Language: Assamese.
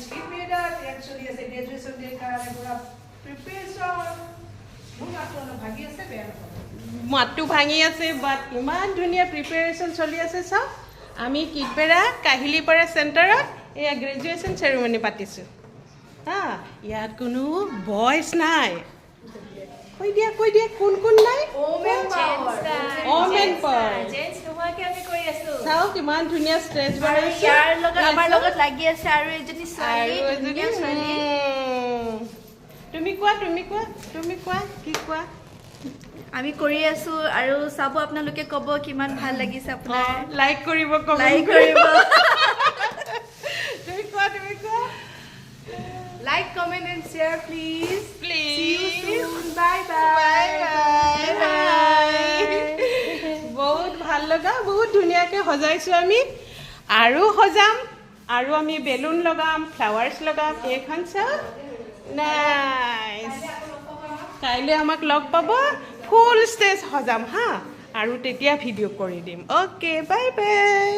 স্কিপ মেডাত ইয়াত চলি আছে গ্ৰেজুৱেশ্যন ডে কাৰণে পুৰা প্ৰিপেৰেশ্যন মোৰ মাতটো অলপ ভাগি আছে বেয়া নহয় মাতটো ভাঙি আছে বাট ইমান ধুনীয়া প্ৰিপেৰেশ্যন চলি আছে চাওক আমি কিকবেৰা কাহিলীপাৰা চেণ্টাৰত এয়া গ্ৰেজুৱেশ্যন চেৰিমনি পাতিছোঁ হা ইয়াত কোনো বয়জ নাই কৈ দিয়া কোন নাই ওমেন পাৱাৰ জেন্টস নোহোৱাকে আমি কৰি আছো চাওক ইমান ধুনীয়া ষ্টেজ আৰু বনাইছে ইয়াৰ লগত আমাৰ লগত লাগি আছে আৰু এজনী ছোৱালী আৰু ধুনীয়া ছোৱালী তুমি কোৱা কি কোৱা আমি কৰি আছো আৰু চাব আপোনালোকে ক'ব কিমান ভাল লাগিছে আপোনাৰ লাইক কৰিব লাইক কৰিব তুমি কোৱা like comment and share please please bye bye বহুত ভাল লগা বহুত ধুনীয়াকৈ সজাইছোঁ আমি আৰু সজাম আৰু আমি বেলুন লগাম ফ্লাৱাৰ্ছ লগাম এইখন চাওক নাইচ কাইলৈ আমাক লগ পাব ফুল ষ্টেজ সজাম হা আৰু তেতিয়া ভিডিঅ' কৰি দিম অ'কে বাই বাই